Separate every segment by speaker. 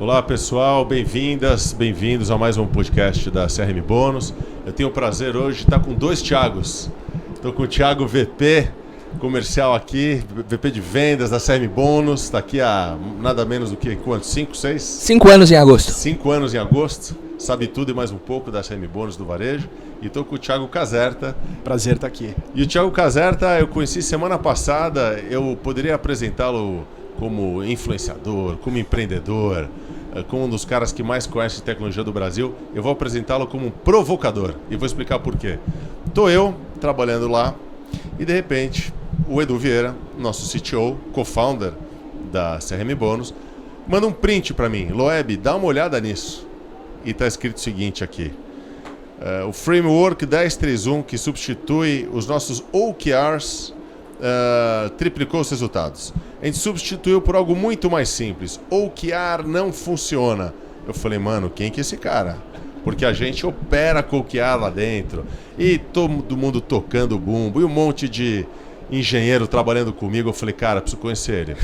Speaker 1: Olá pessoal, bem-vindas, bem-vindos a mais um podcast da CRM Bônus. Eu tenho o prazer hoje de estar com dois Thiagos. Estou com o Thiago VP comercial aqui, VP de vendas da CRM Bônus. Está aqui há nada menos do que quanto? 5, 6?
Speaker 2: 5 anos em agosto.
Speaker 1: 5 anos em agosto. Sabe tudo e mais um pouco da CRM Bônus do varejo. E estou com o Thiago Caserta.
Speaker 3: Prazer estar aqui.
Speaker 1: E o Thiago Caserta eu conheci semana passada. Eu poderia apresentá-lo como influenciador, como empreendedor, como um dos caras que mais conhece tecnologia do Brasil. Eu vou apresentá-lo como um provocador e vou explicar por quê. Estou eu trabalhando lá e de repente o Edu Vieira, nosso CTO, co-founder da CRM Bônus, manda um print para mim. Loeb, dá uma olhada nisso. E está escrito o seguinte aqui. O Framework 1031 que substitui os nossos OKRs triplicou os resultados. A gente substituiu por algo muito mais simples. OKR não funciona. Eu falei, mano, quem que é esse cara? Porque a gente opera com OKR lá dentro. E todo mundo tocando bumbo. E um monte de engenheiro trabalhando comigo. Eu falei, cara, preciso conhecer ele.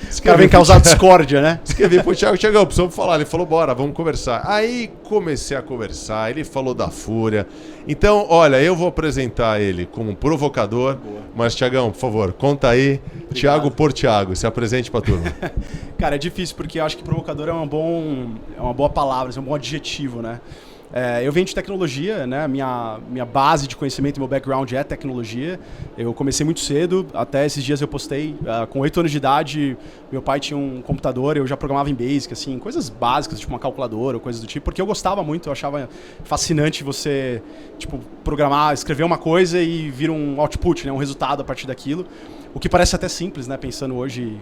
Speaker 3: Esse cara vem causar discórdia, né?
Speaker 1: Escrevi pro Thiago, precisamos falar. Ele falou, bora, vamos conversar. Aí comecei a conversar, ele falou da Fúria. Então, olha, eu vou apresentar ele como um provocador. Boa. Mas, Thiagão, por favor, conta aí. Obrigado. Thiago por Thiago, se apresente pra turma.
Speaker 3: Cara, é difícil, porque eu acho que provocador é uma boa palavra, é um bom adjetivo, né? Eu venho de tecnologia, né? Minha base de conhecimento, meu background é tecnologia. Eu comecei muito cedo, até esses dias eu postei, com 8 anos de idade, meu pai tinha um computador, eu já programava em Basic, assim, coisas básicas, tipo uma calculadora ou coisas do tipo, porque eu gostava muito, eu achava fascinante você, tipo, programar, escrever uma coisa e vir um output, né? Um resultado a partir daquilo. O que parece até simples, né? Pensando hoje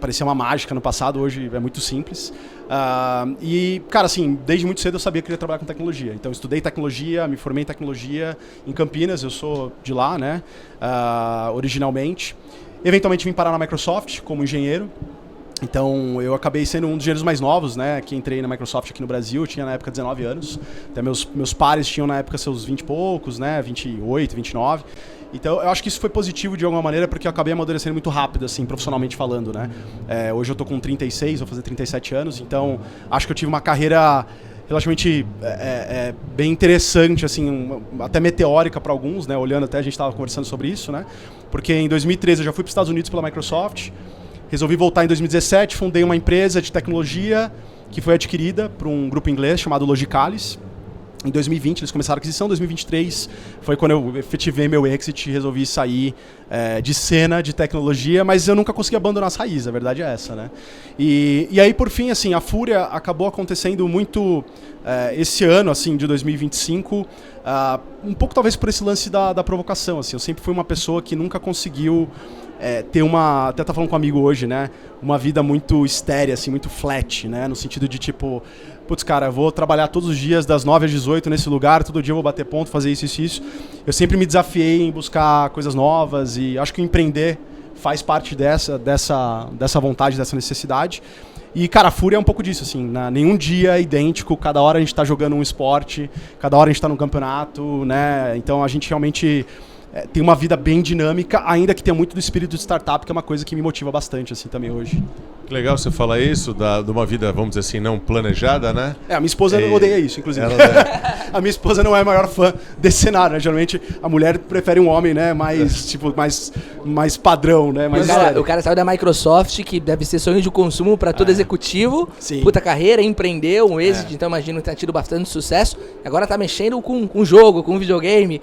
Speaker 3: parecia uma mágica no passado, hoje é muito simples. E, cara, assim, desde muito cedo eu sabia que eu queria trabalhar com tecnologia. Então, eu estudei tecnologia, me formei em tecnologia em Campinas, eu sou de lá, né? Originalmente. Eventualmente vim parar na Microsoft como engenheiro. Então, eu acabei sendo um dos engenheiros mais novos, né, que entrei na Microsoft aqui no Brasil. Eu tinha na época 19 anos. Até meus pares tinham na época seus 20 e poucos, né, 28, 29. Então, eu acho que isso foi positivo de alguma maneira, porque eu acabei amadurecendo muito rápido, assim, profissionalmente falando, né. Hoje eu tô com 36, vou fazer 37 anos, então acho que eu tive uma carreira relativamente bem interessante, assim, até meteórica para alguns, né, olhando até, a gente estava conversando sobre isso, né, porque em 2013 eu já fui para os Estados Unidos pela Microsoft, resolvi voltar em 2017, fundei uma empresa de tecnologia que foi adquirida por um grupo inglês chamado Logicalis. Em 2020 eles começaram a aquisição, em 2023 foi quando eu efetivei meu exit e resolvi sair de cena de tecnologia, mas eu nunca consegui abandonar as raízes, a verdade é essa, né? E aí, por fim, assim, a Fúria acabou acontecendo muito esse ano, assim, de 2025, um pouco talvez por esse lance da provocação, assim. Eu sempre fui uma pessoa que nunca conseguiu ter até tá falando com um amigo hoje, né, uma vida muito estéril, assim, muito flat, né, no sentido de tipo, putz, cara, eu vou trabalhar todos os dias das 9 às 18 nesse lugar, todo dia eu vou bater ponto, fazer isso, isso, isso. Eu sempre me desafiei em buscar coisas novas e acho que o empreender faz parte dessa vontade, dessa necessidade. E, cara, a Fúria é um pouco disso, assim, né? Nenhum dia é idêntico, cada hora a gente tá jogando um esporte, cada hora a gente tá num campeonato, né, então a gente realmente tem uma vida bem dinâmica, ainda que tenha muito do espírito de startup, que é uma coisa que me motiva bastante, assim, também hoje.
Speaker 1: Que legal você falar isso, de uma vida, vamos dizer assim, não planejada, né?
Speaker 3: A minha esposa odeia isso, inclusive. A minha esposa não é a maior fã desse cenário, né? Geralmente a mulher prefere um homem, né, mais padrão, né?
Speaker 2: Mas o cara saiu da Microsoft, que deve ser sonho de consumo para todo executivo.
Speaker 3: Sim.
Speaker 2: Puta carreira, empreendeu, um êxito, então imagino que tenha tido bastante sucesso. Agora tá mexendo com jogo, com videogame.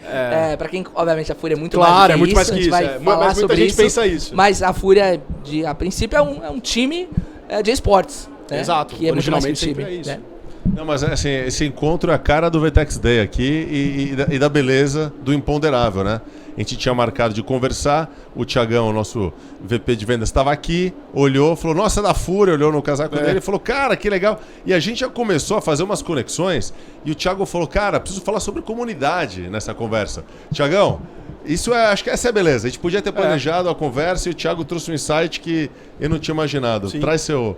Speaker 2: Para quem, obviamente, a Fúria é muito mais que
Speaker 3: muito mais que isso.
Speaker 2: A gente vai falar sobre
Speaker 3: muita gente
Speaker 2: isso.
Speaker 3: Pensa isso.
Speaker 2: Mas a Fúria, a princípio, é um time de esportes. Né?
Speaker 3: Exato.
Speaker 2: Que é muito mais que um time.
Speaker 3: É isso.
Speaker 2: Né?
Speaker 1: Não, mas assim, esse encontro é a cara do VTEX Day aqui e da beleza do imponderável, né? A gente tinha marcado de conversar, o Thiagão, nosso VP de vendas, estava aqui, olhou, falou, nossa, é da Fúria, olhou no casaco dele e falou, cara, que legal. E a gente já começou a fazer umas conexões e o Thiago falou, cara, preciso falar sobre comunidade nessa conversa. Thiagão, acho que essa é a beleza. A gente podia ter planejado a conversa e o Thiago trouxe um insight que eu não tinha imaginado.
Speaker 3: Sim.
Speaker 1: Traz sua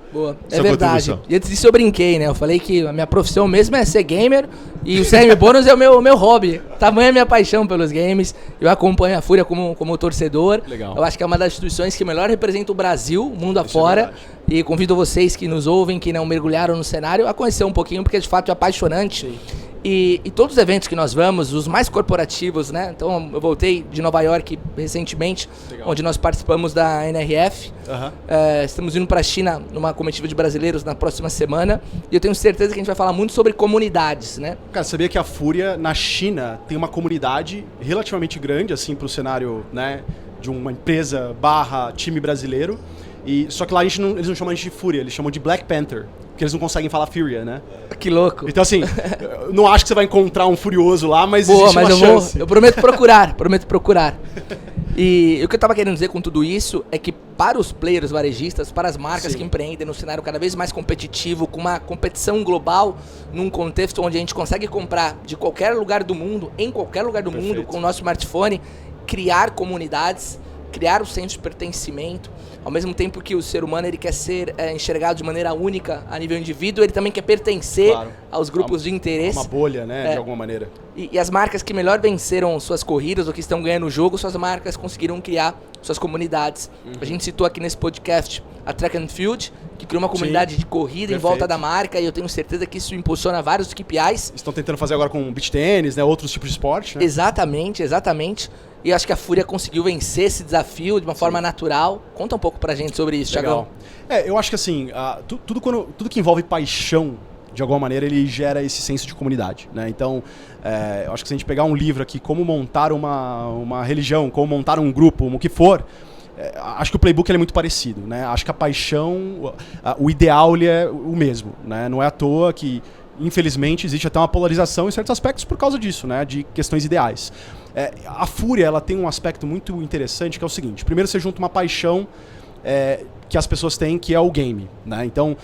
Speaker 2: verdade. E antes disso eu brinquei, né? Eu falei que a minha profissão mesmo é ser gamer, E o CRM Bônus é o meu hobby. Tamanha a minha paixão pelos games. Eu acompanho a Fúria como torcedor.
Speaker 3: Legal.
Speaker 2: Eu acho que é uma das instituições que melhor representa o Brasil, mundo afora. E convido vocês que nos ouvem, que não mergulharam no cenário, a conhecer um pouquinho, porque de fato é apaixonante.
Speaker 3: Sim.
Speaker 2: E todos os eventos que nós vamos, os mais corporativos, né? Então eu voltei de Nova York recentemente, legal, onde nós participamos da NRF. Estamos indo para a China numa comitiva de brasileiros na próxima semana. E eu tenho certeza que a gente vai falar muito sobre comunidades, né?
Speaker 3: Cara, sabia que a Fúria na China tem uma comunidade relativamente grande, assim, para o cenário, né, de uma empresa / time brasileiro. Só que lá eles não chamam a gente de Fúria, eles chamam de Black Panther. Porque eles não conseguem falar Fúria, né?
Speaker 2: Que louco.
Speaker 3: Então, assim, não acho que você vai encontrar um Furioso lá, mas existe uma chance.
Speaker 2: Eu prometo procurar. E o que eu tava querendo dizer com tudo isso é que para os players varejistas, para as marcas que empreendem no cenário cada vez mais competitivo, com uma competição global, num contexto onde a gente consegue comprar de qualquer lugar do mundo, em qualquer lugar do mundo, com o nosso smartphone, criar comunidades, criar o senso de pertencimento, ao mesmo tempo que o ser humano ele quer ser enxergado de maneira única a nível indivíduo, ele também quer pertencer aos grupos de interesse.
Speaker 3: Uma bolha, né, de alguma maneira.
Speaker 2: E as marcas que melhor venceram suas corridas ou que estão ganhando o jogo, suas marcas conseguiram criar suas comunidades. A gente citou aqui nesse podcast a Track and Field, que criou uma comunidade de corrida em volta da marca, e eu tenho certeza que isso impulsiona vários KPIs.
Speaker 3: Estão tentando fazer agora com beach tênis, né, outros tipos de esporte, né?
Speaker 2: Exatamente. E acho que a Fúria conseguiu vencer esse desafio de uma forma natural. Conta um pouco pra gente sobre isso, Thiagão.
Speaker 3: Eu acho que assim, tudo que envolve paixão, de alguma maneira, ele gera esse senso de comunidade, né? Então, eu acho que se a gente pegar um livro aqui, como montar uma religião, como montar um grupo, o que for, acho que o playbook ele é muito parecido, né? Acho que a paixão, o ideal ele é o mesmo, né? Não é à toa que, infelizmente, existe até uma polarização em certos aspectos por causa disso, né? De questões ideais. A Fúria ela tem um aspecto muito interessante que é o seguinte: primeiro você junta uma paixão que as pessoas têm, que é o game, né? Então,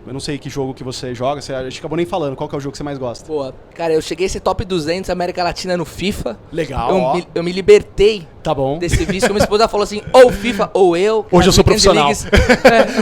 Speaker 3: eu não sei que jogo que você joga, a gente acabou nem falando, qual que é o jogo que você mais gosta?
Speaker 2: Pô, cara, eu cheguei a ser top 200 América Latina no FIFA.
Speaker 3: Legal,
Speaker 2: eu me libertei desse vício, minha esposa falou assim, ou FIFA ou eu.
Speaker 3: Hoje eu sou profissional.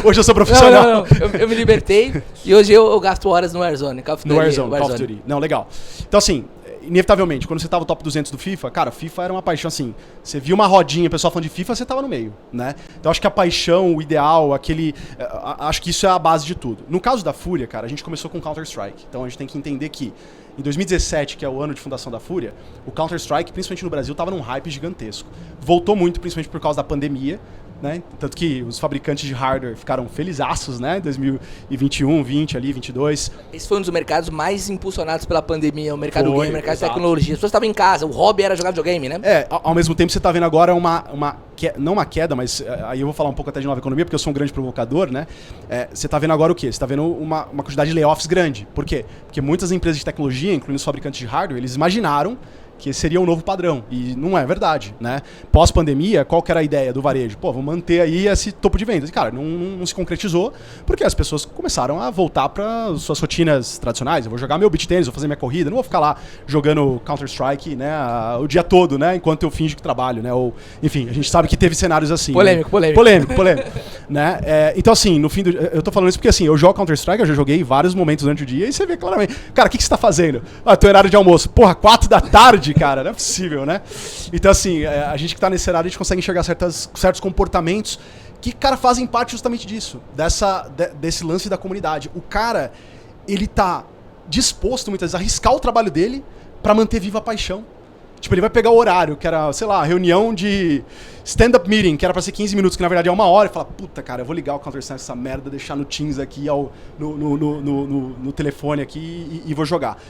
Speaker 3: Hoje eu sou profissional.
Speaker 2: Não. Eu me libertei e hoje eu gasto horas no Warzone. Call of
Speaker 3: Duty. Não, legal. Então, assim, inevitavelmente, quando você tava top 200 do FIFA, cara, FIFA era uma paixão assim, você viu uma rodinha, o pessoal falando de FIFA, você tava no meio, né? Então acho que a paixão, o ideal, acho que isso é a base de tudo. No caso da Fúria, cara, a gente começou com Counter-Strike, então a gente tem que entender que em 2017, que é o ano de fundação da Fúria, o Counter-Strike, principalmente no Brasil, tava num hype gigantesco. Voltou muito, principalmente por causa da pandemia, né? Tanto que os fabricantes de hardware ficaram felizaços, né? 2021, 20 ali, 22.
Speaker 2: Esse foi um dos mercados mais impulsionados pela pandemia, o mercado game, o mercado de tecnologia. As pessoas estavam em casa, o hobby era jogar videogame, né?
Speaker 3: Ao mesmo tempo você tá vendo agora não uma queda, mas aí eu vou falar um pouco até de nova economia, porque eu sou um grande provocador, né? Você tá vendo agora o quê? Você tá vendo uma quantidade de layoffs grande. Por quê? Porque muitas empresas de tecnologia, incluindo os fabricantes de hardware, eles imaginaram que esse seria um novo padrão, e não é verdade, né? Pós-pandemia, qual que era a ideia do varejo? Pô, vamos manter aí esse topo de vendas. E, cara, não se concretizou, porque as pessoas começaram a voltar para suas rotinas tradicionais. Eu vou jogar meu beach tênis, vou fazer minha corrida, não vou ficar lá jogando Counter-Strike, né, o dia todo, né, enquanto eu finjo que trabalho, né? Ou, enfim, a gente sabe que teve cenários assim.
Speaker 2: Polêmico.
Speaker 3: Né? Então, assim, no fim eu tô falando isso porque, assim, eu jogo Counter-Strike, eu já joguei vários momentos durante o dia, e você vê claramente, cara, o que você tá fazendo? Tô em horário de almoço. Porra, 4 da tarde, cara, não é possível, né? Então, assim, a gente que tá nesse cenário, a gente consegue enxergar certos comportamentos que, cara, fazem parte justamente disso, desse lance da comunidade. O cara, ele tá disposto, muitas vezes, a arriscar o trabalho dele pra manter viva a paixão. Tipo, ele vai pegar o horário, que era, sei lá, reunião de stand-up meeting, que era pra ser 15 minutos, que na verdade é 1 hora, e fala, puta, cara, eu vou ligar o Counter-Strike, essa merda, deixar no Teams aqui, no telefone aqui e vou jogar.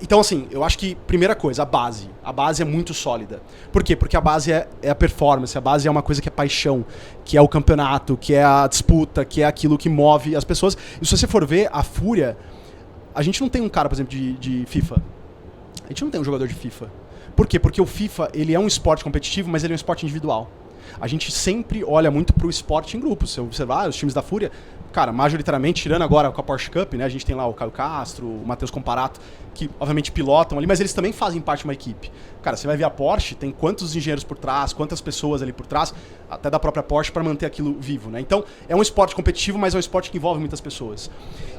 Speaker 3: Então, assim, eu acho que, primeira coisa, a base é muito sólida. Por quê? Porque a base é a performance, a base é uma coisa que é paixão, que é o campeonato, que é a disputa, que é aquilo que move as pessoas. E se você for ver, a Fúria, a gente não tem um cara, por exemplo, de FIFA. A gente não tem um jogador de FIFA. Por quê? Porque o FIFA, ele é um esporte competitivo, mas ele é um esporte individual. A gente sempre olha muito pro esporte em grupos. Se você observar, os times da Fúria, cara, majoritariamente, tirando agora com a Porsche Cup, né? A gente tem lá o Caio Castro, o Matheus Comparato, que obviamente pilotam ali, mas eles também fazem parte de uma equipe. Cara, você vai ver a Porsche, tem quantos engenheiros por trás, quantas pessoas ali por trás, até da própria Porsche, para manter aquilo vivo, né? Então, é um esporte competitivo, mas é um esporte que envolve muitas pessoas.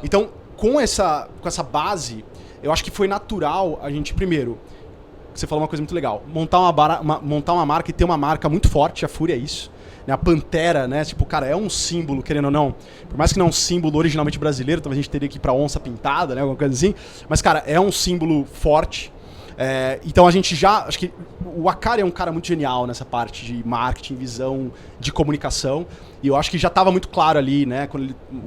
Speaker 3: Então, com essa base, eu acho que foi natural a gente, primeiro, você falou uma coisa muito legal, montar uma marca e ter uma marca muito forte, a Fúria é isso. A Pantera, né? Tipo, cara, é um símbolo, querendo ou não. Por mais que não é um símbolo originalmente brasileiro, talvez a gente teria que ir pra onça pintada, né? Alguma coisa assim. Mas, cara, é um símbolo forte. Então a gente já... Acho que o Akari é um cara muito genial nessa parte de marketing, visão, de comunicação. E eu acho que já estava muito claro ali, né?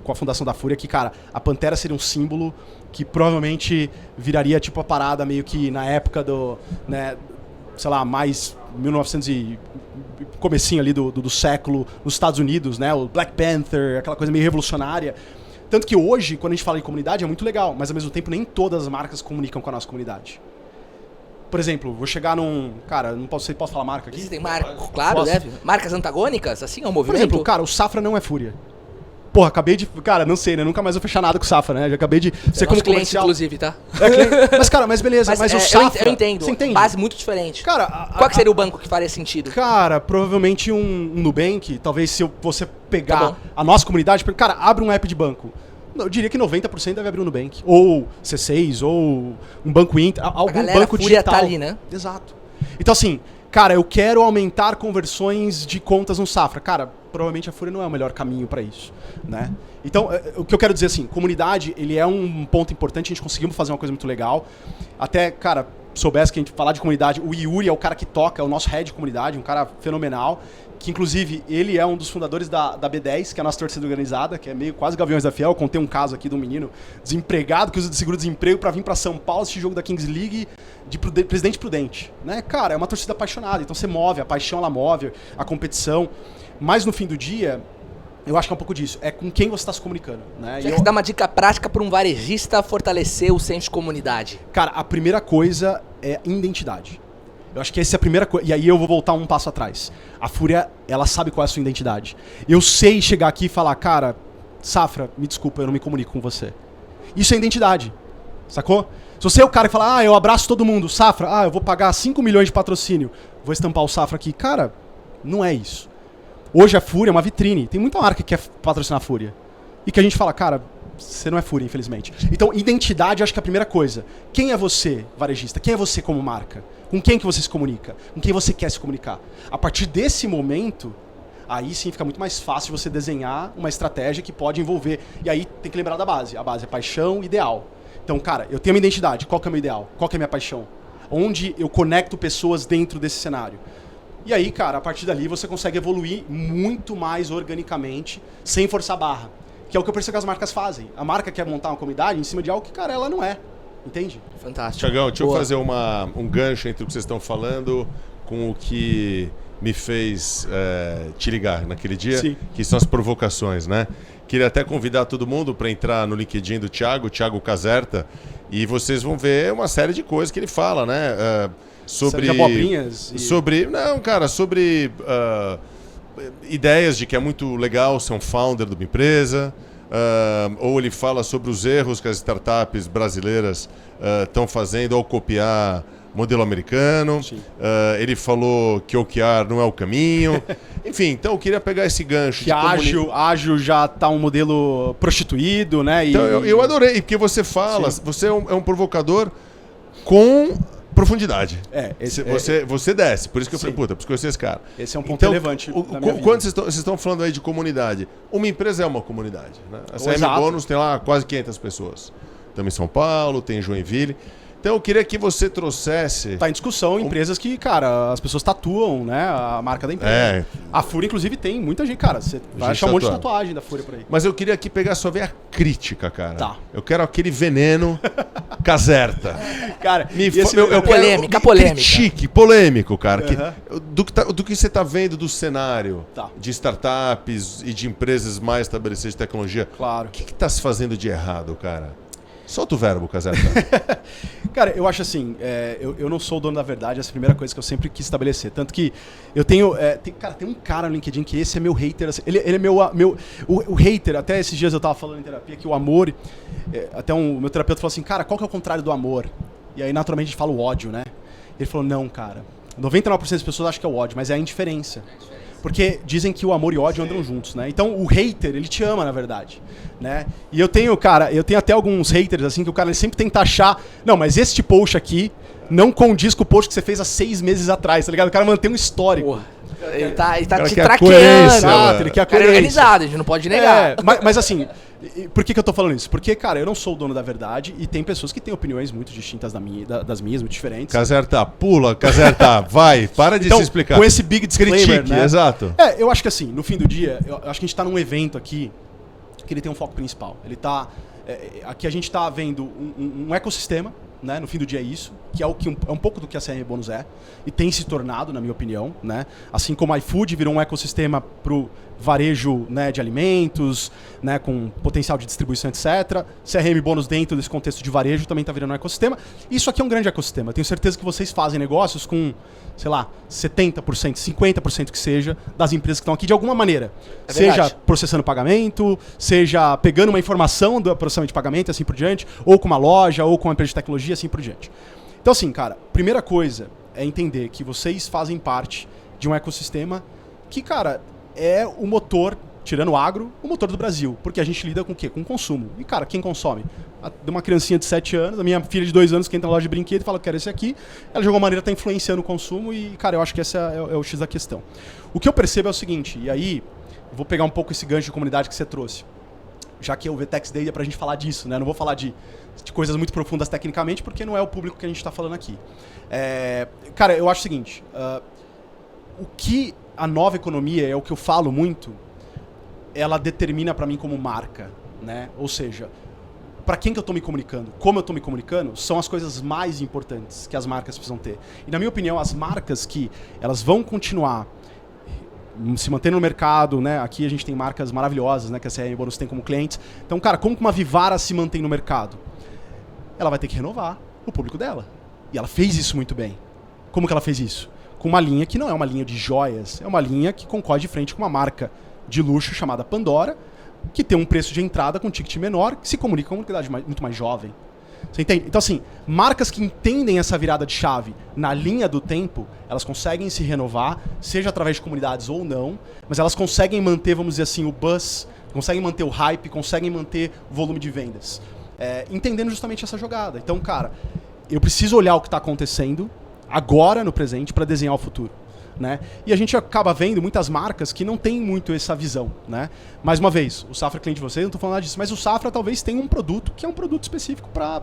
Speaker 3: Com a fundação da Fúria, que, cara, a Pantera seria um símbolo que provavelmente viraria, tipo, a parada meio que na época do... né, sei lá, mais 1900 e... comecinho ali do século nos Estados Unidos, né? O Black Panther, aquela coisa meio revolucionária. Tanto que hoje, quando a gente fala em comunidade, é muito legal, mas ao mesmo tempo nem todas as marcas comunicam com a nossa comunidade. Por exemplo, vou chegar num... Cara, não posso falar marca aqui?
Speaker 2: Existem marcas, claro, deve. Marcas antagônicas, assim, é um movimento?
Speaker 3: Por exemplo, cara, o Safra não é Fúria. Porra, acabei de... Cara, não sei, né? Nunca mais vou fechar nada com o Safra, né? Já acabei de ser como
Speaker 2: cliente,
Speaker 3: comercial.
Speaker 2: Inclusive, tá?
Speaker 3: Mas, cara, beleza. Mas o Safra...
Speaker 2: Eu entendo.
Speaker 3: Você entende?
Speaker 2: Base muito diferente.
Speaker 3: Cara,
Speaker 2: qual que seria o banco que faria sentido?
Speaker 3: Cara, provavelmente um Nubank. Talvez se você pegar a nossa comunidade... Cara, abre um app de banco. Eu diria que 90% deve abrir um Nubank. Ou C6, ou um banco Inter. Algum banco digital.
Speaker 2: Tá ali, né?
Speaker 3: Exato. Então, assim... Cara, eu quero aumentar conversões de contas no Safra. Cara, provavelmente a Fúria não é o melhor caminho para isso, né? Então, o que eu quero dizer assim, comunidade, ele é um ponto importante, a gente conseguiu fazer uma coisa muito legal. Até, cara, soubesse que a gente falar de comunidade, o Yuri é o cara que toca, é o nosso head de comunidade, um cara fenomenal, que inclusive ele é um dos fundadores da B10, que é a nossa torcida organizada, que é meio quase Gaviões da Fiel. Eu contei um caso aqui de um menino desempregado que usa de seguro-desemprego para vir para São Paulo assistir jogo da Kings League de Presidente Prudente, né? Cara, é uma torcida apaixonada, então você move, a paixão ela move, a competição, mas no fim do dia, eu acho que é um pouco disso, é com quem você está se comunicando, né?
Speaker 2: Já que dá uma dica prática para um varejista fortalecer o senso de comunidade.
Speaker 3: Cara, a primeira coisa é identidade. Eu acho que essa é a primeira coisa. E aí eu vou voltar um passo atrás. A Fúria, ela sabe qual é a sua identidade. Eu sei chegar aqui e falar, cara, Safra, me desculpa, eu não me comunico com você. Isso é identidade. Sacou? Se você é o cara que fala, eu abraço todo mundo, Safra, eu vou pagar 5 milhões de patrocínio, vou estampar o Safra aqui. Cara, não é isso. Hoje a Fúria é uma vitrine. Tem muita marca que quer patrocinar a Fúria. E que a gente fala, cara, você não é Fúria, infelizmente. Então, identidade, acho que é a primeira coisa. Quem é você, varejista? Quem é você como marca? Com quem que você se comunica? Com quem você quer se comunicar? A partir desse momento, aí sim fica muito mais fácil você desenhar uma estratégia que pode envolver. E aí tem que lembrar da base. A base é paixão, ideal. Então, cara, eu tenho uma identidade. Qual que é o meu ideal? Qual que é a minha paixão? Onde eu conecto pessoas dentro desse cenário? E aí, cara, a partir dali você consegue evoluir muito mais organicamente, sem forçar a barra. Que é o que eu percebo que as marcas fazem. A marca quer montar uma comunidade em cima de algo que, cara, ela não é. Entende?
Speaker 2: Fantástico.
Speaker 1: Tiagão, deixa eu fazer um gancho entre o que vocês estão falando com o que me fez te ligar naquele dia,
Speaker 3: Sim.
Speaker 1: Que são as provocações, né? Queria até convidar todo mundo para entrar no LinkedIn do Thiago Caserta, e vocês vão ver uma série de coisas que ele fala, né? Sobre
Speaker 3: abobrinhas e...
Speaker 1: sobre ideias de que é muito legal ser um founder de uma empresa, ou ele fala sobre os erros que as startups brasileiras estão fazendo ao copiar modelo americano. Ele falou que OKR não é o caminho. Enfim, então eu queria pegar esse gancho.
Speaker 3: Que ágil já está um modelo prostituído, né?
Speaker 1: Então, eu adorei, porque você fala, Sim. Você é um provocador com profundidade. Você desce, por isso que eu falei, puta, preciso conhecer esse cara.
Speaker 3: Esse é um ponto relevante na minha vida.
Speaker 1: Quando vocês estão falando aí de comunidade, uma empresa é uma comunidade, né? A CM Bônus tem lá quase 500 pessoas. Estamos em São Paulo, tem em Joinville. Então eu queria que você trouxesse...
Speaker 3: Tá em discussão empresas que, cara, as pessoas tatuam, né, a marca da empresa. A Fúria, inclusive, tem muita gente, cara, você vai achar um monte de tatuagem da Fúria por aí.
Speaker 1: Mas eu queria aqui pegar só ver a crítica, cara.
Speaker 3: Tá.
Speaker 1: Eu quero aquele veneno Caserta.
Speaker 3: Cara,
Speaker 2: polêmica.
Speaker 1: Critique, polêmico, cara. Do que você tá vendo do cenário de startups e de empresas mais estabelecidas de tecnologia.
Speaker 3: Claro.
Speaker 1: O que tá se fazendo de errado, cara? Solta o verbo, Caserta.
Speaker 3: Cara, eu acho assim, eu não sou o dono da verdade, essa é a primeira coisa que eu sempre quis estabelecer. Tanto que eu tenho... tem um cara no LinkedIn que esse é meu hater. Assim, ele é o hater, até esses dias eu tava falando em terapia que o amor... até o meu terapeuta falou assim, cara, qual que é o contrário do amor? E aí, naturalmente, a gente fala o ódio, né? Ele falou, não, cara. 99% das pessoas acham que é o ódio, mas é a indiferença. Porque dizem que o amor e o ódio andam juntos, né? Então o hater, ele te ama, na verdade, né? E eu tenho até alguns haters, assim, que o cara ele sempre tenta achar... Não, mas este post aqui não condiz com o post que você fez há 6 meses atrás, tá ligado? O cara mantém um histórico.
Speaker 2: Porra. Ele tá te
Speaker 1: quer
Speaker 2: traqueando.
Speaker 1: coerência,
Speaker 3: Ele quer a
Speaker 2: O cara é
Speaker 3: coerência.
Speaker 2: organizado, a gente não pode negar.
Speaker 3: Mas assim, por que eu tô falando isso? Porque, cara, eu não sou o dono da verdade e tem pessoas que têm opiniões muito distintas das minhas, muito diferentes.
Speaker 1: Caserta, pula, Caserta, vai, para de
Speaker 3: Então,
Speaker 1: se explicar.
Speaker 3: com esse big disclaimer,
Speaker 1: Critique,
Speaker 3: né?
Speaker 1: exato.
Speaker 3: Eu acho que assim, no fim do dia, eu acho que a gente tá num evento aqui que ele tem um foco principal. Ele tá... aqui a gente tá vendo um ecossistema, né? No fim do dia é isso, que é um pouco do que a CRM Bônus é, e tem se tornado, na minha opinião, né? Assim como a iFood virou um ecossistema pro varejo, né, de alimentos, né, com potencial de distribuição, etc. CRM Bônus dentro desse contexto de varejo também está virando um ecossistema. Isso aqui é um grande ecossistema. Eu tenho certeza que vocês fazem negócios com, sei lá, 70%, 50% que seja, das empresas que estão aqui de alguma maneira.
Speaker 2: É
Speaker 3: seja
Speaker 2: verdade.
Speaker 3: processando pagamento, seja pegando uma informação do processamento de pagamento e assim por diante, ou com uma loja, ou com uma empresa de tecnologia e assim por diante. Então assim, cara, primeira coisa é entender que vocês fazem parte de um ecossistema que, cara, é o motor, tirando o agro, o motor do Brasil. Porque a gente lida com o quê? Com consumo. E, cara, quem consome? De uma criancinha de 7 anos, a minha filha de 2 anos que entra na loja de brinquedo e fala, quero esse aqui. Ela, de alguma maneira, está influenciando o consumo e, cara, eu acho que esse é o X da questão. O que eu percebo é o seguinte, e aí, eu vou pegar um pouco esse gancho de comunidade que você trouxe. Já que o VTEX Day é pra gente falar disso, né? Não vou falar de coisas muito profundas tecnicamente, porque não é o público que a gente está falando aqui. Cara, eu acho o seguinte, o que a nova economia, é o que eu falo muito, ela determina para mim como marca, né? Ou seja, para quem que eu estou me comunicando, como eu estou me comunicando, são as coisas mais importantes que as marcas precisam ter. E na minha opinião, as marcas que elas vão continuar se mantendo no mercado, né? Aqui a gente tem marcas maravilhosas, né? Que a CRM Bônus tem como clientes. Então, cara, como que uma Vivara se mantém no mercado? Ela vai ter que renovar o público dela. E ela fez isso muito bem. Como que ela fez isso? Com uma linha que não é uma linha de joias, é uma linha que concorre de frente com uma marca de luxo chamada Pandora, que tem um preço de entrada com um ticket menor, que se comunica com uma comunidade muito mais jovem. Você entende? Então, assim, marcas que entendem essa virada de chave na linha do tempo, elas conseguem se renovar, seja através de comunidades ou não, mas elas conseguem manter, vamos dizer assim, o buzz, conseguem manter o hype, conseguem manter o volume de vendas. Entendendo justamente essa jogada. Então, cara, eu preciso olhar o que está acontecendo agora, no presente, para desenhar o futuro. Né? E a gente acaba vendo muitas marcas que não têm muito essa visão, né? Mais uma vez, o Safra é cliente de vocês, não estou falando nada disso, mas o Safra talvez tenha um produto que é um produto específico para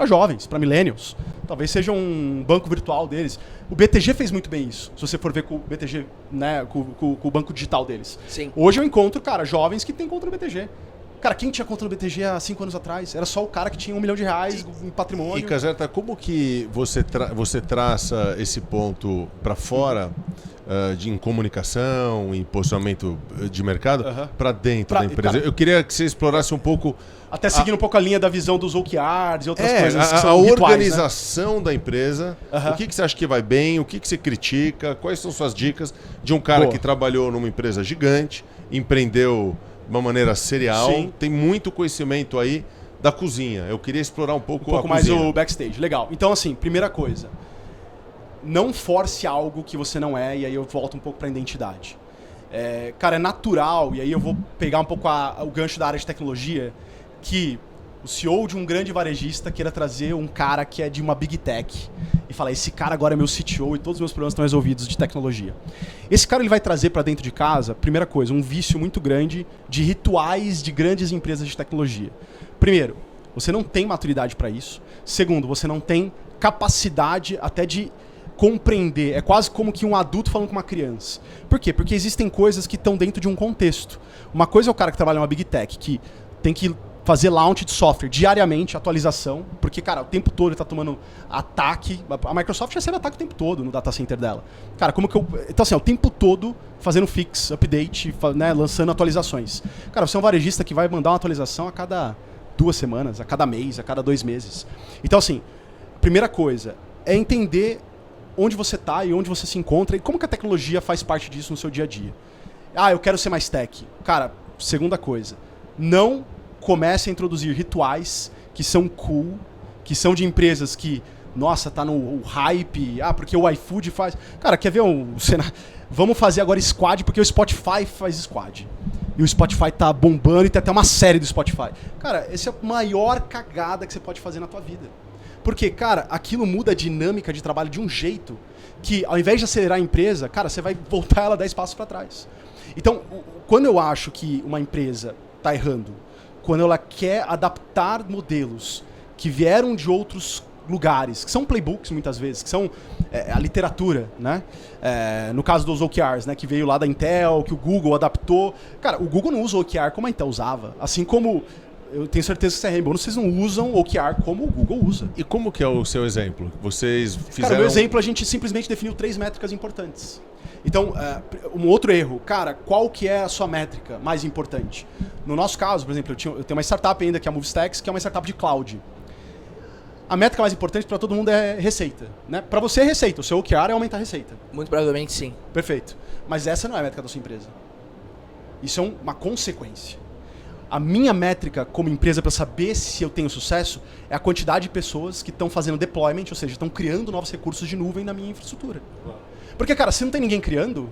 Speaker 3: jovens, para millennials. Talvez seja um banco virtual deles. O BTG fez muito bem isso, se você for ver com o BTG, né, com o banco digital deles.
Speaker 2: Sim.
Speaker 3: Hoje eu encontro, cara, jovens que têm conta no BTG. Cara, quem tinha conta no BTG há 5 anos atrás? Era só o cara que tinha R$1 milhão em patrimônio.
Speaker 1: E, Caserta, como que você traça esse ponto para fora em comunicação, em posicionamento de mercado, para dentro da empresa? Cara, eu queria que você explorasse um pouco...
Speaker 3: Até seguindo um pouco a linha da visão dos OKRs e outras coisas que são
Speaker 1: a
Speaker 3: rituais,
Speaker 1: organização, né, da empresa. O que você acha que vai bem, o que você critica, quais são suas dicas de um cara que trabalhou numa empresa gigante, empreendeu de uma maneira serial,
Speaker 3: sim,
Speaker 1: tem muito conhecimento aí da cozinha. Eu queria explorar um pouco
Speaker 3: a mais o backstage. Legal. Então, assim, primeira coisa, não force algo que você não é, e aí eu volto um pouco para a identidade. Cara, é natural, e aí eu vou pegar um pouco o gancho da área de tecnologia, que o CEO de um grande varejista queira trazer um cara que é de uma big tech e falar, esse cara agora é meu CTO e todos os meus problemas estão resolvidos de tecnologia. Esse cara ele vai trazer para dentro de casa, primeira coisa, um vício muito grande de rituais de grandes empresas de tecnologia. Primeiro, você não tem maturidade para isso. Segundo, você não tem capacidade até de compreender. É quase como que um adulto falando com uma criança. Por quê? Porque existem coisas que estão dentro de um contexto. Uma coisa é o cara que trabalha em uma big tech, que tem que fazer launch de software diariamente, atualização, porque, cara, o tempo todo ele tá tomando ataque. A Microsoft recebe ataque o tempo todo no data center dela. Cara, como que eu... Então, assim, o tempo todo fazendo fix, update, né, lançando atualizações. Cara, você é um varejista que vai mandar uma atualização a cada 2 semanas, a cada mês, a cada 2 meses. Então, assim, primeira coisa é entender onde você tá e onde você se encontra e como que a tecnologia faz parte disso no seu dia a dia. Eu quero ser mais tech. Cara, segunda coisa, não comece a introduzir rituais que são cool, que são de empresas que nossa, tá no hype, porque o iFood faz... Cara, quer ver um cenário? Vamos fazer agora squad, porque o Spotify faz squad. E o Spotify tá bombando e tem até uma série do Spotify. Cara, essa é a maior cagada que você pode fazer na tua vida. Porque, cara, aquilo muda a dinâmica de trabalho de um jeito que, ao invés de acelerar a empresa, cara, você vai voltar ela 10 passos para trás. Então, quando eu acho que uma empresa tá errando, quando ela quer adaptar modelos que vieram de outros lugares, que são playbooks muitas vezes, que são a literatura, né? No caso dos OKRs, né? Que veio lá da Intel, que o Google adaptou. Cara, o Google não usa o OKR como a Intel usava. Assim como eu tenho certeza que CRM Bônus, vocês não usam o OKR como o Google usa.
Speaker 1: E como que é o seu exemplo? Vocês fizeram...
Speaker 3: Cara, o meu exemplo, a gente simplesmente definiu 3 métricas importantes. Então, um outro erro, cara, qual que é a sua métrica mais importante? No nosso caso, por exemplo, eu tenho uma startup ainda que é a MoveStacks, que é uma startup de cloud. A métrica mais importante para todo mundo é receita, né? Para você é receita, o seu OKR é aumentar a receita.
Speaker 2: Muito provavelmente sim.
Speaker 3: Perfeito. Mas essa não é a métrica da sua empresa. Isso é uma consequência. A minha métrica como empresa para saber se eu tenho sucesso é a quantidade de pessoas que estão fazendo deployment, ou seja, estão criando novos recursos de nuvem na minha infraestrutura. Porque, cara, se não tem ninguém criando,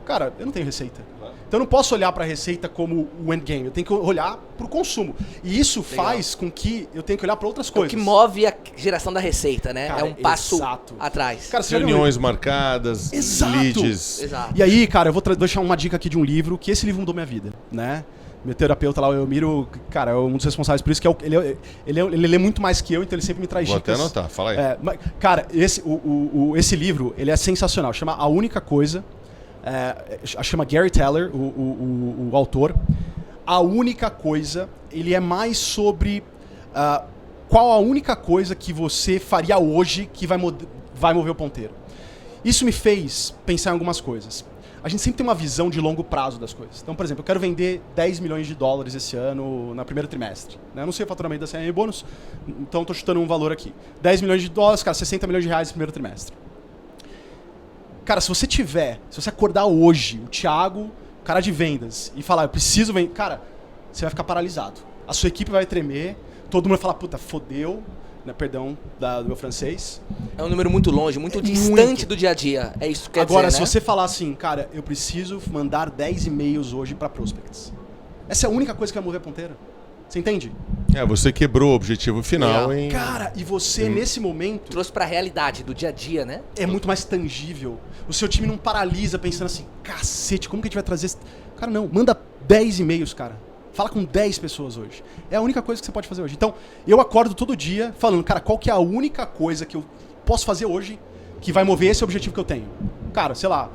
Speaker 3: cara, eu não tenho receita. Então eu não posso olhar para a receita como o endgame, eu tenho que olhar para o consumo. E isso faz com que eu tenha que olhar para outras coisas.
Speaker 2: O que move a geração da receita, né?
Speaker 3: Cara,
Speaker 2: é um passo
Speaker 3: exato.
Speaker 2: atrás.
Speaker 3: Cara,
Speaker 1: reuniões marcadas, leads.
Speaker 2: Exato.
Speaker 3: E aí, cara, eu vou deixar uma dica aqui de um livro, que esse livro mudou minha vida, né? Meu terapeuta lá, o Elmiro, cara, é um dos responsáveis por isso, que ele lê muito mais que eu, então ele sempre me traz dicas.
Speaker 1: Vou até anotar, fala aí.
Speaker 3: Cara, esse livro, ele é sensacional, chama A Única Coisa, chama Gary Taylor, o autor. A Única Coisa, ele é mais sobre qual a única coisa que você faria hoje que vai mover o ponteiro. Isso me fez pensar em algumas coisas. A gente sempre tem uma visão de longo prazo das coisas. Então, por exemplo, eu quero vender 10 milhões de dólares esse ano no primeiro trimestre. Né? Eu não sei o faturamento da CRM Bônus, então estou chutando um valor aqui. 10 milhões de dólares, cara, 60 milhões de reais no primeiro trimestre. Cara, se você acordar hoje, o Thiago, cara de vendas, e falar, eu preciso vender, cara, você vai ficar paralisado. A sua equipe vai tremer, todo mundo vai falar, puta, fodeu, né, perdão do meu francês.
Speaker 2: É um número muito longe, muito distante do dia a dia. É isso que quer
Speaker 3: Agora,
Speaker 2: dizer,
Speaker 3: se você falar assim, cara, eu preciso mandar 10 e-mails hoje para prospects. Essa é a única coisa que vai mover a ponteira. Você entende?
Speaker 1: Você quebrou o objetivo final.
Speaker 3: Cara, e você, nesse momento...
Speaker 2: trouxe pra realidade do dia a dia, né?
Speaker 3: É muito mais tangível. O seu time não paralisa pensando assim, cacete, como que a gente vai trazer... Cara, não, manda 10 e-mails, cara. Fala com 10 pessoas hoje. É a única coisa que você pode fazer hoje. Então, eu acordo todo dia falando, cara, qual que é a única coisa que eu posso fazer hoje que vai mover esse objetivo que eu tenho? Cara, sei lá,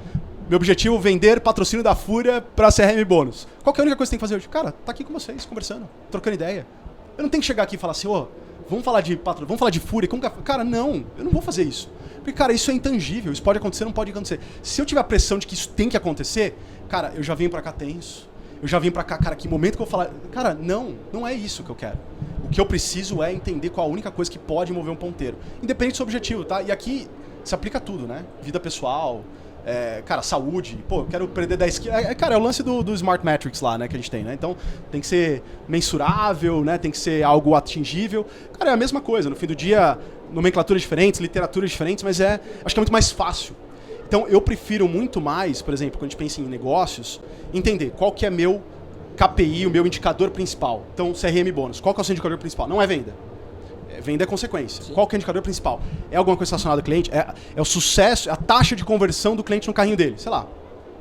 Speaker 3: meu objetivo é vender patrocínio da Fúria pra CRM Bônus. Qual que é a única coisa que você tem que fazer hoje? Cara, tá aqui com vocês, conversando, trocando ideia. Eu não tenho que chegar aqui e falar assim, vamos falar de Fúria. Cara, não, eu não vou fazer isso. Porque, cara, isso é intangível, isso pode acontecer, não pode acontecer. Se eu tiver a pressão de que isso tem que acontecer, cara, eu já venho pra cá tenso. Eu já vim pra cá, cara, que momento que eu vou falar... Cara, não é isso que eu quero. O que eu preciso é entender qual a única coisa que pode mover um ponteiro. Independente do seu objetivo, tá? E aqui se aplica tudo, né? Vida pessoal, cara, saúde. Pô, eu quero perder 10 quilos. Cara, é o lance do Smart Metrics lá, né? Que a gente tem, né? Então, tem que ser mensurável, né? Tem que ser algo atingível. Cara, é a mesma coisa. No fim do dia, nomenclaturas diferentes, literaturas diferentes, mas acho que é muito mais fácil. Então, eu prefiro muito mais, por exemplo, quando a gente pensa em negócios, entender qual que é meu KPI, o meu indicador principal. Então, CRM Bônus, qual que é o seu indicador principal? Não é venda. Venda é consequência. Sim. Qual que é o indicador principal? É alguma coisa relacionada ao cliente? É o sucesso, a taxa de conversão do cliente no carrinho dele? Sei lá.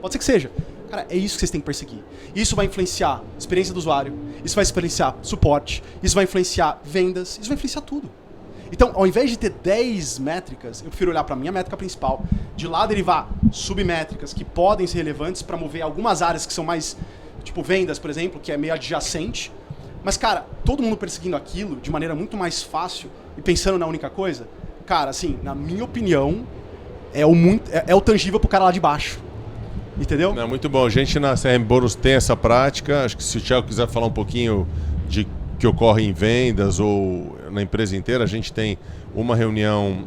Speaker 3: Pode ser que seja. Cara, é isso que vocês têm que perseguir. Isso vai influenciar a experiência do usuário, isso vai influenciar suporte, isso vai influenciar vendas, isso vai influenciar tudo. Então, ao invés de ter 10 métricas, eu prefiro olhar para a minha métrica principal, de lá derivar submétricas que podem ser relevantes para mover algumas áreas que são mais, tipo vendas, por exemplo, que é meio adjacente. Mas, cara, todo mundo perseguindo aquilo de maneira muito mais fácil e pensando na única coisa, cara, assim, na minha opinião, é o tangível pro cara lá de baixo. Entendeu?
Speaker 1: É muito bom. A gente na CRM Bônus tem essa prática. Acho que se o Thiago quiser falar um pouquinho de que ocorre em vendas ou na empresa inteira, a gente tem uma reunião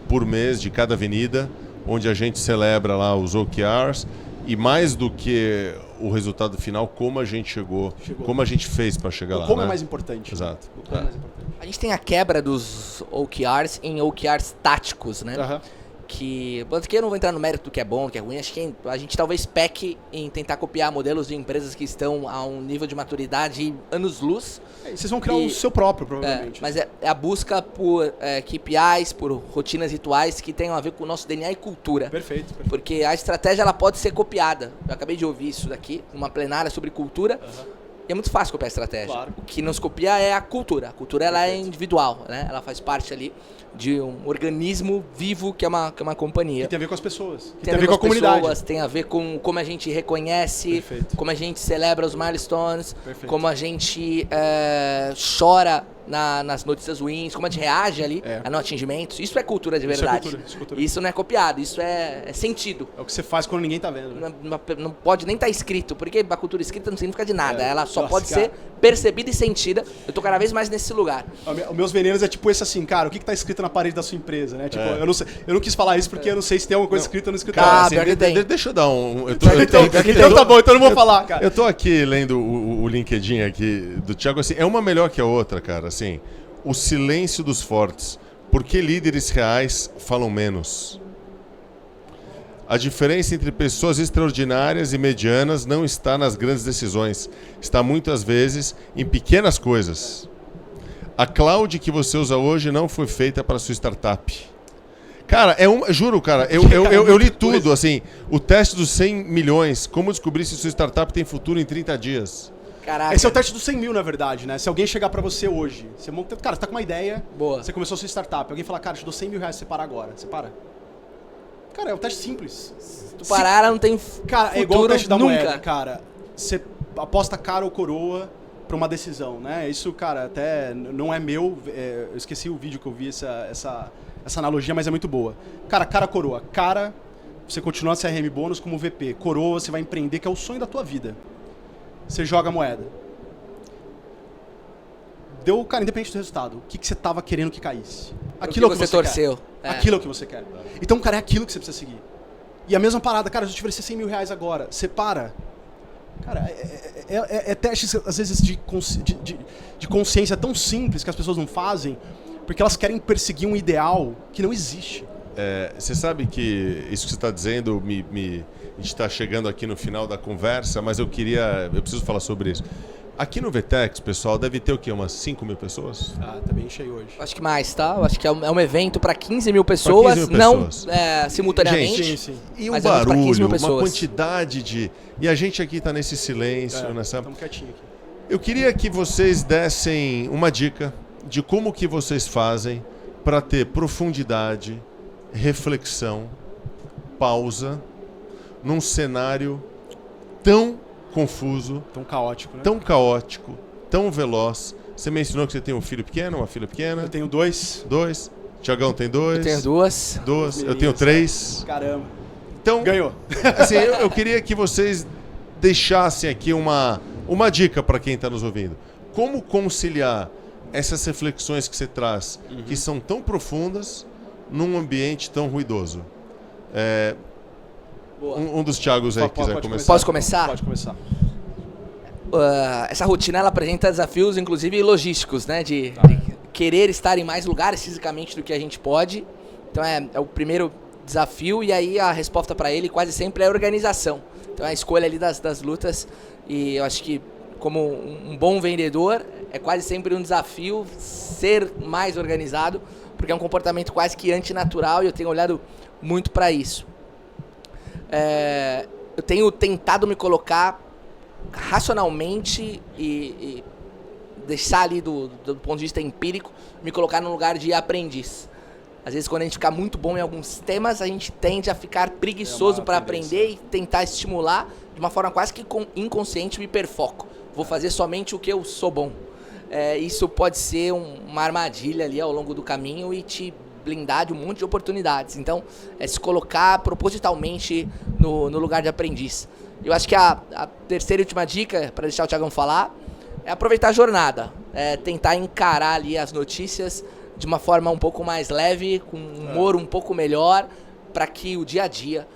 Speaker 1: por mês de cada avenida, onde a gente celebra lá os OKRs E mais do que o resultado final, como a gente chegou. Como a gente fez para chegar lá.
Speaker 3: Como
Speaker 1: né?
Speaker 3: é mais importante.
Speaker 1: Exato.
Speaker 3: O como é mais importante.
Speaker 2: A gente tem a quebra dos OKRs em OKRs táticos, né?
Speaker 3: Aham.
Speaker 2: Que eu não vou entrar no mérito do que é bom, do que é ruim. Acho que a gente talvez peque em tentar copiar modelos de empresas que estão a um nível de maturidade anos-luz.
Speaker 3: E vocês vão criar o seu próprio, provavelmente.
Speaker 2: Mas é a busca por KPIs, por rotinas rituais que tenham a ver com o nosso DNA e cultura.
Speaker 3: Perfeito.
Speaker 2: Porque a estratégia ela pode ser copiada. Eu acabei de ouvir isso daqui, numa plenária sobre cultura. E é muito fácil copiar a estratégia.
Speaker 3: Claro.
Speaker 2: O que não se copia é a cultura. A cultura ela é individual, né? Ela faz parte ali de um organismo vivo que é uma companhia.
Speaker 3: Que tem a ver com as pessoas. Que
Speaker 2: Tem a ver
Speaker 3: com a comunidade.
Speaker 2: pessoas, tem a ver com como a gente reconhece,
Speaker 3: Perfeito.
Speaker 2: como a gente celebra os milestones,
Speaker 3: Perfeito.
Speaker 2: como a gente chora nas notícias ruins, como a gente reage ali a não atingimentos. Isso é cultura de verdade.
Speaker 3: Isso é cultura.
Speaker 2: Isso não é copiado, isso é sentido.
Speaker 3: É o que você faz quando ninguém tá vendo. Né?
Speaker 2: Não pode nem estar escrito, porque a cultura escrita não significa de nada. Ela só
Speaker 3: Nossa,
Speaker 2: pode
Speaker 3: cara.
Speaker 2: ser percebida e sentida. Eu tô cada vez mais nesse lugar.
Speaker 3: Os meus venenos é tipo esse assim, cara, o que tá escrito na parede da sua empresa, né? Tipo, eu não quis falar isso porque eu não sei se tem alguma coisa escrita ou não escrita.
Speaker 2: Cara,
Speaker 1: Assim,
Speaker 2: pior que tem.
Speaker 1: deixa eu dar um.
Speaker 3: Então tá bom, então eu não vou falar, cara.
Speaker 1: Eu tô aqui lendo o LinkedIn aqui do Thiago, assim, é uma melhor que a outra, cara, assim. O silêncio dos fortes. Por que líderes reais falam menos? A diferença entre pessoas extraordinárias e medianas não está nas grandes decisões. Está muitas vezes em pequenas coisas. A cloud que você usa hoje não foi feita para sua startup. Cara, juro, cara, eu li tudo, assim, o teste dos 100 milhões, como descobrir se sua startup tem futuro em 30 dias.
Speaker 2: Caraca.
Speaker 3: Esse é o teste dos 100 mil, na verdade, né? Se alguém chegar pra você hoje, cara, você tá com uma ideia,
Speaker 2: Boa.
Speaker 3: você começou a sua startup, alguém falar, cara, eu te dou 100 mil reais se você parar agora. Você para? Cara, é um teste simples.
Speaker 2: Se tu parar, ela não tem
Speaker 3: Cara,
Speaker 2: futuro
Speaker 3: é igual o teste da
Speaker 2: nunca.
Speaker 3: moeda, cara. Você aposta cara ou coroa pra uma decisão, né? Isso, cara, até não é meu, eu esqueci o vídeo que eu vi essa analogia, mas é muito boa. Cara, coroa. Cara, você continua a CRM bônus como VP. Coroa, você vai empreender, que é o sonho da tua vida. Você joga a moeda. Deu, cara, independente do resultado, o que você tava querendo que caísse? Aquilo é o que você
Speaker 2: torceu.
Speaker 3: quer. Aquilo é o que você quer. Então, cara, é aquilo que você precisa seguir. E a mesma parada, cara, se eu te oferecer 100 mil reais agora, você para. Cara, é testes, às vezes, de consciência tão simples que as pessoas não fazem, porque elas querem perseguir um ideal que não existe.
Speaker 1: Você sabe que isso que você está dizendo, a gente está chegando aqui no final da conversa, mas eu preciso falar sobre isso. Aqui no VTEX, pessoal, deve ter o quê? Umas 5 mil pessoas?
Speaker 3: Ah, tá bem cheio hoje.
Speaker 2: Acho que mais, tá? Eu acho que é um evento para 15 mil pessoas,
Speaker 1: 15 mil
Speaker 2: não
Speaker 1: pessoas.
Speaker 2: simultaneamente.
Speaker 3: Gente, sim.
Speaker 1: E um
Speaker 2: Mas é pra 15
Speaker 1: barulho,
Speaker 2: mil
Speaker 1: uma
Speaker 2: pessoas.
Speaker 1: quantidade de... E a gente aqui está nesse silêncio, nessa...
Speaker 3: Estamos quietinhos aqui.
Speaker 1: Eu queria que vocês dessem uma dica de como que vocês fazem para ter profundidade, reflexão, pausa, num cenário tão confuso,
Speaker 3: Tão caótico, né?
Speaker 1: tão caótico, tão veloz. Você mencionou que você tem um filho pequeno, uma filha pequena?
Speaker 3: Eu tenho 2.
Speaker 1: 2. Tiagão tem 2.
Speaker 2: Eu tenho 2.
Speaker 1: 2. Eu tenho 3.
Speaker 3: Caramba.
Speaker 1: Então,
Speaker 3: Ganhou.
Speaker 1: assim, eu queria que vocês deixassem aqui uma dica para quem está nos ouvindo. Como conciliar essas reflexões que você traz, que são tão profundas, num ambiente tão ruidoso? Um dos Thiagos aí que quiser começar.
Speaker 2: Posso começar?
Speaker 3: Pode começar.
Speaker 2: Essa rotina ela apresenta desafios, inclusive logísticos, né? De querer estar em mais lugares fisicamente do que a gente pode. Então é o primeiro desafio, e aí a resposta para ele quase sempre é a organização. Então é a escolha ali das lutas, e eu acho que como um bom vendedor é quase sempre um desafio ser mais organizado, porque é um comportamento quase que antinatural, e eu tenho olhado muito para isso. Eu tenho tentado me colocar racionalmente e deixar ali do ponto de vista empírico, me colocar num lugar de aprendiz. Às vezes, quando a gente fica muito bom em alguns temas, a gente tende a ficar preguiçoso para aprender e tentar estimular de uma forma quase que inconsciente o hiperfoco. Vou fazer somente o que eu sou bom. Isso pode ser uma armadilha ali ao longo do caminho e te blindar de um monte de oportunidades. Então, se colocar propositalmente no lugar de aprendiz. Eu acho que a terceira e última dica, para deixar o Thiagão falar, é aproveitar a jornada. Tentar encarar ali as notícias de uma forma um pouco mais leve, com um humor um pouco melhor, para que o dia a dia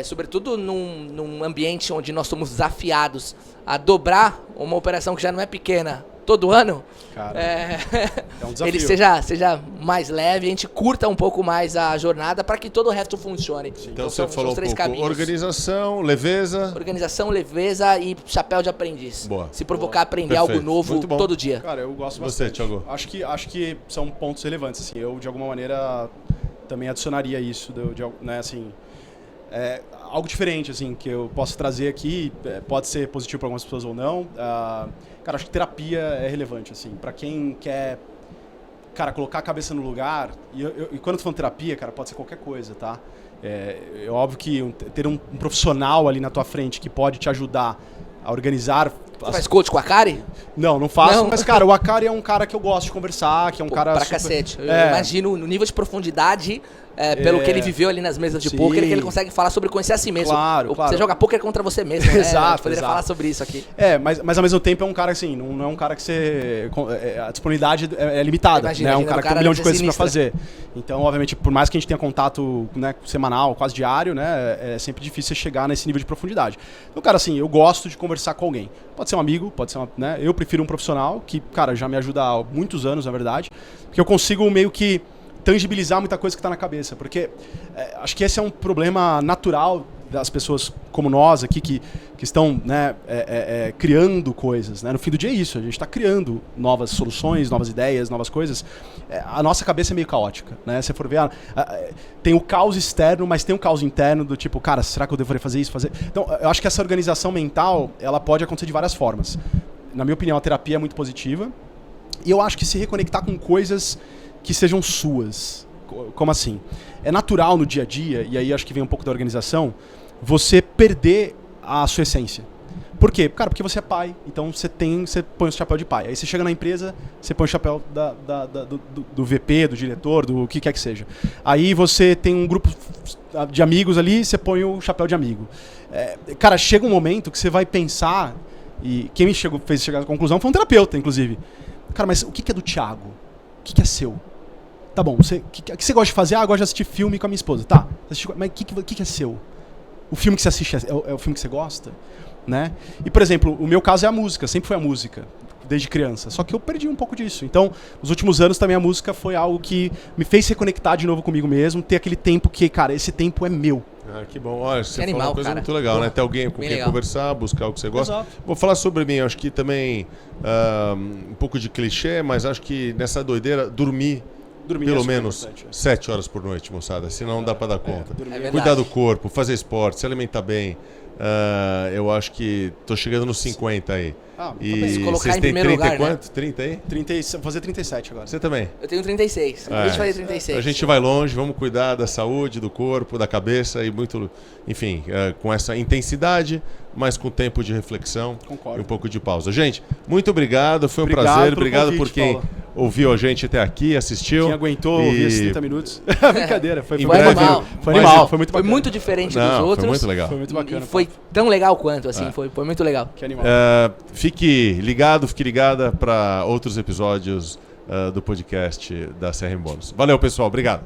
Speaker 2: sobretudo num ambiente onde nós somos desafiados a dobrar uma operação que já não é pequena todo ano,
Speaker 3: Cara, é um desafio.
Speaker 2: ele seja mais leve, a gente curta um pouco mais a jornada para que todo o resto funcione.
Speaker 1: Então você
Speaker 2: são
Speaker 1: falou
Speaker 2: os três caminhos.
Speaker 1: organização, leveza.
Speaker 2: Organização, leveza e chapéu de aprendiz.
Speaker 1: Boa.
Speaker 2: Se provocar a aprender
Speaker 1: Perfeito.
Speaker 2: algo novo
Speaker 1: Muito bom.
Speaker 2: todo dia.
Speaker 3: Cara, eu gosto
Speaker 1: Você,
Speaker 3: bastante.
Speaker 1: Thiago?
Speaker 3: Acho que são pontos relevantes, assim. Eu, de alguma maneira, também adicionaria isso, né, assim... algo diferente, assim, que eu posso trazer aqui, pode ser positivo para algumas pessoas ou não. Cara, acho que terapia é relevante, assim, para quem quer, cara, colocar a cabeça no lugar. E quando eu tô falando terapia, cara, pode ser qualquer coisa, tá? É óbvio que ter um profissional ali na tua frente que pode te ajudar a organizar...
Speaker 2: Você faz coach com a Akari?
Speaker 3: Não faço,
Speaker 2: Não.
Speaker 3: mas, cara, o Akari é um cara que eu gosto de conversar, que é um cara
Speaker 2: Pra
Speaker 3: super...
Speaker 2: cacete. Eu imagino no nível de profundidade, pelo que ele viveu ali nas mesas de
Speaker 3: Sim.
Speaker 2: pôquer, que ele consegue falar sobre conhecer a si mesmo.
Speaker 3: Claro.
Speaker 2: Você joga pôquer contra você mesmo, né?
Speaker 3: Exato,
Speaker 2: A gente poderia
Speaker 3: exato.
Speaker 2: falar sobre isso aqui.
Speaker 3: Mas ao mesmo tempo é um cara assim, não é um cara que você... a disponibilidade é limitada,
Speaker 2: Imagina,
Speaker 3: né? É um
Speaker 2: imagina,
Speaker 3: cara
Speaker 2: o
Speaker 3: que tem um
Speaker 2: cara
Speaker 3: milhão de
Speaker 2: deve
Speaker 3: coisas
Speaker 2: ser
Speaker 3: pra
Speaker 2: sinistra.
Speaker 3: fazer. Então, obviamente, por mais que a gente tenha contato, né, semanal, quase diário, né? É sempre difícil você chegar nesse nível de profundidade. Então, cara, assim, eu gosto de conversar com alguém. Pode ser um amigo, pode ser né? Eu prefiro um profissional que, cara, já me ajuda há muitos anos, na verdade. Porque eu consigo meio que tangibilizar muita coisa que está na cabeça, porque acho que esse é um problema natural das pessoas como nós aqui que estão, né, criando coisas, né? No fim do dia é isso, a gente está criando novas soluções, novas ideias, novas coisas. A nossa cabeça é meio caótica, né? Se você for ver, tem o caos externo, mas tem um caos interno do tipo, cara, será que eu deveria fazer isso? Então, eu acho que essa organização mental, ela pode acontecer de várias formas. Na minha opinião, a terapia é muito positiva, e eu acho que se reconectar com coisas que sejam suas. Como assim? É natural no dia a dia, e aí acho que vem um pouco da organização, você perder a sua essência. Por quê? Cara, porque você é pai, então você põe o chapéu de pai. Aí você chega na empresa, você põe o chapéu do VP, do diretor, do que quer que seja. Aí você tem um grupo de amigos ali, você põe o chapéu de amigo. Cara, chega um momento que você vai pensar, e quem me fez chegar à conclusão foi um terapeuta, inclusive. Cara, mas o que é do Thiago? O que é seu? Tá bom, o que você gosta de fazer? Eu gosto de assistir filme com a minha esposa. Tá, mas o que é seu? O filme que você assiste é o filme que você gosta? Né? E, por exemplo, o meu caso é a música, sempre foi a música, desde criança. Só que eu perdi um pouco disso. Então, nos últimos anos também a música foi algo que me fez reconectar de novo comigo mesmo, ter aquele tempo que, cara, esse tempo é meu.
Speaker 1: Que bom. Olha, você
Speaker 2: animal,
Speaker 1: falou uma coisa
Speaker 2: cara.
Speaker 1: muito legal, né? Ter alguém com
Speaker 2: Bem
Speaker 1: quem
Speaker 2: legal.
Speaker 1: conversar, buscar o que você gosta.
Speaker 3: Exato.
Speaker 1: Vou falar sobre mim, acho que também um pouco de clichê, mas acho que nessa doideira, dormir pelo
Speaker 3: super
Speaker 1: menos
Speaker 3: importante.
Speaker 1: 7 horas por noite, moçada, senão não dá pra dar conta.
Speaker 3: dormir
Speaker 2: É verdade.
Speaker 1: Cuidar do corpo, fazer esporte, se alimentar bem. Eu acho que tô chegando nos 50 aí.
Speaker 3: Ah,
Speaker 1: E
Speaker 2: Se colocar
Speaker 1: vocês
Speaker 2: em
Speaker 1: têm
Speaker 2: primeiro
Speaker 1: 30
Speaker 2: lugar,
Speaker 1: e quanto? 30 aí?
Speaker 3: Vou fazer 37 agora.
Speaker 1: Você também?
Speaker 2: Eu tenho 36. Acabei de fazer 36.
Speaker 1: A gente vai longe, vamos cuidar da saúde, do corpo, da cabeça e muito, enfim, com essa intensidade, mas com tempo de reflexão.
Speaker 3: Concordo.
Speaker 1: E um pouco de pausa. Gente, muito obrigado, foi um
Speaker 3: Obrigado
Speaker 1: prazer.
Speaker 3: pelo
Speaker 1: Obrigado
Speaker 3: convite,
Speaker 1: por quem
Speaker 3: Paula.
Speaker 1: ouviu a gente até aqui, assistiu.
Speaker 3: Quem aguentou ouvir esses 30 minutos. Brincadeira, foi
Speaker 1: Em
Speaker 2: Foi
Speaker 1: breve-
Speaker 2: animal.
Speaker 3: Foi animal, foi muito
Speaker 2: Foi
Speaker 3: bacana.
Speaker 2: muito diferente
Speaker 1: Não,
Speaker 2: dos
Speaker 1: foi
Speaker 2: outros.
Speaker 1: muito legal.
Speaker 3: Foi muito bacana.
Speaker 2: E foi tão legal quanto, assim. Foi muito legal.
Speaker 3: Que animal.
Speaker 1: Fique ligado, fique ligada para outros episódios do podcast da CRM Bônus. Valeu, pessoal. Obrigado.